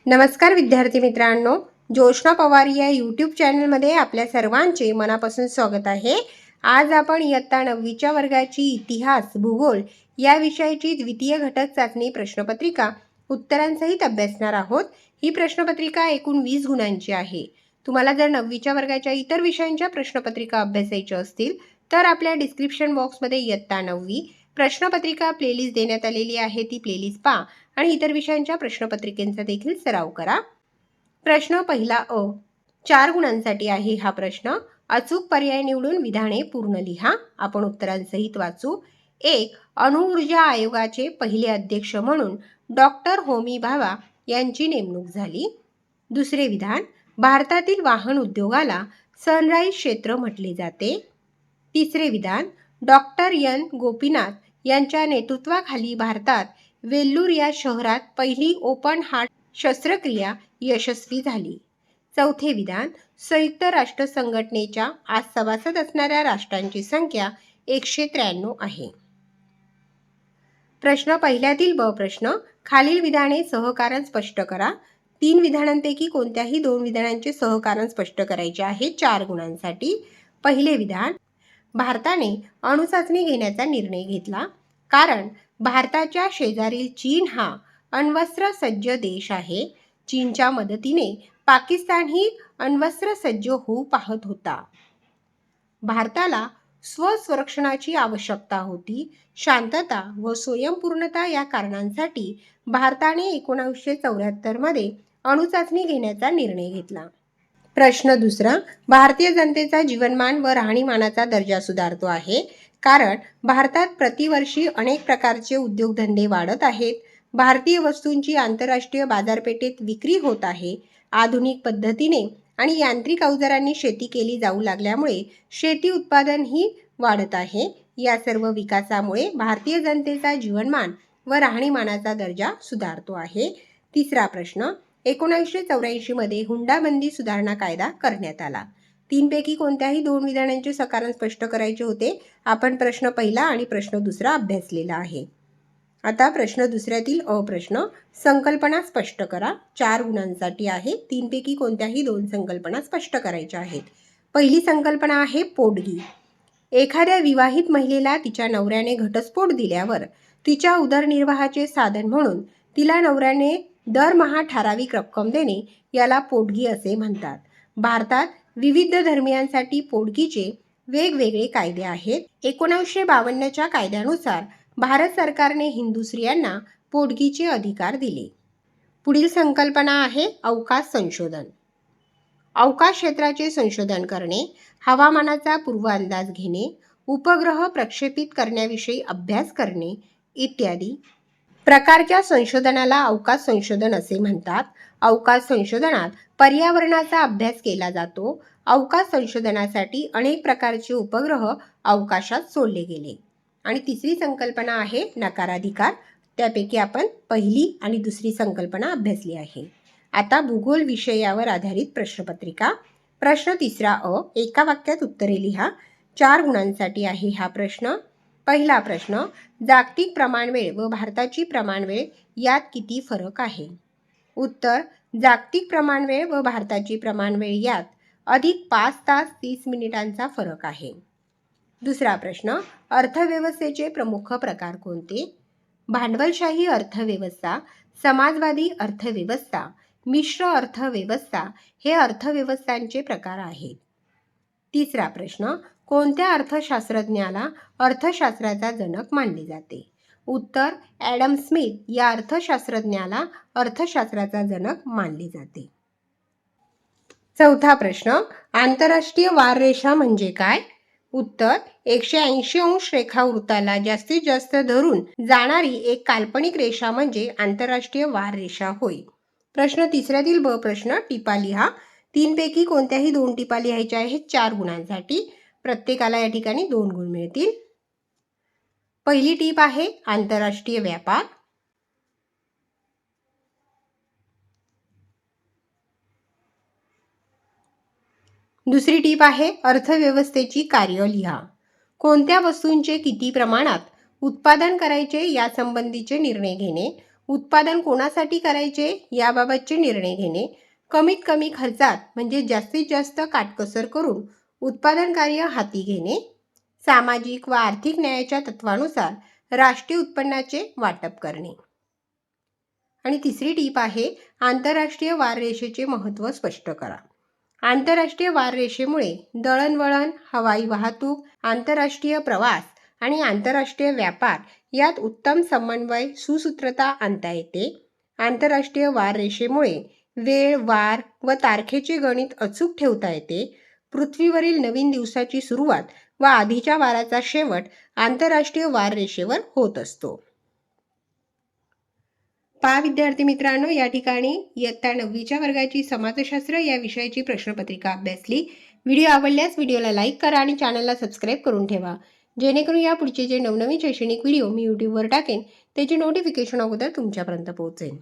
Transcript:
नमस्कार विद्यार्थी मित्रांनो, जोशना पवार या यूट्यूब चॅनलमध्ये आपल्या सर्वांचे मनापासून स्वागत आहे। आज आपण इयत्ता 9वीच्या वर्गाची इतिहास भूगोल या विषयाची द्वितीय घटक चाचणी प्रश्नपत्रिका उत्तरांसहित अभ्यासणार आहोत। ही प्रश्नपत्रिका एकूण 20 गुणांची आहे। तुम्हाला जर 9वीच्या वर्गाच्या इतर विषयांच्या प्रश्नपत्रिका अभ्यासायच्या असतील तर आपल्या डिस्क्रिप्शन बॉक्समध्ये इयत्ता 9वी प्रश्नपत्रिका प्लेलिस्ट देण्यात आलेली आहे, ती प्लेलिस्ट पहा आणि इतर विषयांच्या प्रश्नपत्रिकेचा देखील सराव करा। प्रश्न पहिला अ 4 गुणांसाठी आहे हा प्रश्न। अचूक पर्याय निवडून विधाने पूर्ण लिहा। आपण उत्तरांसहित वाचू। 1. अणुऊर्जा आयोगाचे पहिले अध्यक्ष म्हणून डॉक्टर होमी भाभा यांची नेमणूक झाली। दुसरे विधान, भारतातील वाहन उद्योगाला सनराईज क्षेत्र म्हटले जाते। तिसरे विधान, डॉक्टर एन गोपीनाथ यांच्या नेतृत्वाखाली भारतात वेल्लूर या शहरात पहिली ओपन हार्ट शस्त्रक्रिया यशस्वी झाली। चौथे विधान, संयुक्त राष्ट्र संघटनेच्या आज सभासद असणाऱ्या राष्ट्रांची संख्या 193 आहे। प्रश्न पहिल्यातील ब प्रश्न, खालील विधाने सहकारण स्पष्ट करा। 3 विधानांपैकी कोणत्याही 2 विधानांचे सहकारण स्पष्ट करायचे आहे 4 गुणांसाठी। पहिले विधान, भारताने अणुचाचणी घेण्याचा निर्णय घेतला कारण भारताच्या शेजारील चीन हा अण्वस्त्र सज्ज देश आहे। चीनच्या मदतीने पाकिस्तानही अण्वस्त्र सज्ज होऊ पाहत होता। भारताला स्वसंरक्षणाची आवश्यकता होती। शांतता व स्वयंपूर्णता या कारणांसाठी भारताने 1974 मध्ये अणुचाचणी घेण्याचा निर्णय घेतला। प्रश्न दुसरा, भारतीय जनतेचा जीवनमान व राहणीमानाचा दर्जा सुधारतो आहे कारण भारतात प्रतिवर्षी अनेक प्रकारचे उद्योगधंदे वाढत आहेत। भारतीय वस्तूंची आंतरराष्ट्रीय बाजारपेठेत विक्री होत आहे। आधुनिक पद्धतीने आणि यांत्रिक अवजारांनी शेती केली जाऊ लागल्यामुळे शेती उत्पादन ही वाढत आहे। या सर्व विकासामुळे भारतीय जनतेचा जीवनमान व राहणीमानाचा दर्जा सुधारतो आहे। तिसरा प्रश्न, 1984 मध्ये हुंडाबंदी सुधारणा कायदा करण्यात आला। 3 पैकी कोणत्याही 2 विधानांचे सकारण स्पष्ट करायचे होते। आपण प्रश्न पहिला आणि प्रश्न दुसरा अभ्यासलेला आहे। आता प्रश्न दुसऱ्यातील अ प्रश्न, संकल्पना स्पष्ट करा। 4 गुणांसाठी आहे। 3 पैकी कोणत्याही 2 संकल्पना स्पष्ट करायच्या आहेत। पहिली संकल्पना आहे पोटगी। एखाद्या विवाहित महिलेला तिच्या नवऱ्याने घटस्फोट दिल्यावर तिच्या उदरनिर्वाहाचे साधन म्हणून तिला नवऱ्याने दरमहा ठराविक रक्कम देणे याला पोटगी असे म्हणतात। भारतात विविध धर्मियांसाठी पोटगीचे वेगवेगळे कायदे आहेत। 1952च्या कायद्यानुसार भारत सरकारने हिंदू स्त्रियांना पोटगीचे अधिकार दिले। पुढील संकल्पना आहे अवकाश संशोधन। अवकाश क्षेत्राचे संशोधन करणे, हवामानाचा पूर्वअंदाज घेणे, उपग्रह प्रक्षेपित करण्याविषयी अभ्यास करणे इत्यादी प्रकारच्या संशोधनाला अवकाश संशोधन असे म्हणतात। अवकाश संशोधनात पर्यावरणाचा अभ्यास केला जातो। अवकाश संशोधनासाठी अनेक प्रकारचे उपग्रह अवकाशात सोडले गेले। आणि तिसरी संकल्पना आहे नकाराधिकार। त्यापैकी आपण पहिली आणि दुसरी संकल्पना अभ्यासली आहे। आता भूगोल विषयावर आधारित प्रश्नपत्रिका। प्रश्न तिसरा अ, एका वाक्यात उत्तरे लिहा। 4 गुणांसाठी आहे हा प्रश्न। पहिला प्रश्न, जागतिक प्रमाणवेळ व भारताची प्रमाणवेळ यात किती फरक आहे? उत्तर, जागतिक प्रमाणवेळ व भारताची प्रमाणवेळ यात अधिक 5 तास 30 मिनिटांचा फरक आहे। दुसरा प्रश्न, अर्थव्यवस्थेचे प्रमुख प्रकार कोणते? भांडवलशाही अर्थव्यवस्था, समाजवादी अर्थव्यवस्था, मिश्र अर्थव्यवस्था हे अर्थव्यवस्थांचे प्रकार आहेत। तिसरा प्रश्न, कोणत्या अर्थशास्त्रज्ञाला अर्थशास्त्राचा जनक मानले जाते? उत्तर, ॲडम स्मिथ या अर्थशास्त्रज्ञाला अर्थशास्त्राचा जनक मानले जाते। चौथा प्रश्न, आंतरराष्ट्रीय वाररेषा म्हणजे काय? उत्तर, 180 अंश रेखावृत्ताला जास्तीत जास्त धरून जाणारी एक काल्पनिक रेषा म्हणजे आंतरराष्ट्रीय वाररेषा होय। प्रश्न तिसऱ्यातील ब प्रश्न, टिपा लिहा। 3 पैकी कोणत्याही 2 टिपा लिहायच्या आहेत 4 गुणांसाठी। प्रत्येकाला या ठिकाणी 2 गुण मिळतील। पहिली टीप आहे आंतरराष्ट्रीय व्यापार। दुसरी टीप आहे अर्थव्यवस्थेची कार्य लिहा। कोणत्या वस्तूंचे किती प्रमाणात उत्पादन करायचे यासंबंधीचे निर्णय घेणे, उत्पादन कोणासाठी करायचे याबाबतचे निर्णय घेणे, कमीत कमी खर्चात म्हणजे जास्तीत जास्त काटकसर करून उत्पादन कार्य हाती घेणे, सामाजिक व आर्थिक न्यायाच्या तत्वानुसार राष्ट्रीय उत्पन्नाचे वाटप करणे. आणि तिसरी टीप आहे आंतरराष्ट्रीय वाररेषेचे महत्त्व स्पष्ट करा. आंतरराष्ट्रीय वाररेषेमुळे दळणवळण, हवाई वाहतूक, आंतरराष्ट्रीय प्रवास आणि आंतरराष्ट्रीय व्यापार यात उत्तम समन्वय, सुसूत्रता आणता येते. आंतरराष्ट्रीय वाररेषेमुळे वेळ, वार व तारखेचे गणित अचूक ठेवता येते. पृथ्वीवरील नवीन दिवसाची सुरुवात व आधीच्या वाराचा शेवट आंतरराष्ट्रीय वाररेषेवर होत असतो. पहा विद्यार्थी मित्रांनो, या ठिकाणी इयत्ता 9वीच्या वर्गाची समाजशास्त्र या विषयाची प्रश्नपत्रिका अभ्यासली. व्हिडिओ आवडल्यास व्हिडिओला लाईक करा आणि चॅनलला सबस्क्राईब करून ठेवा, जेणेकरून या पुढचे जे नवनवीन शैक्षणिक व्हिडिओ मी यूट्यूबवर टाकेन त्याची नोटिफिकेशन अगोदर तुमच्यापर्यंत पोहोचेल.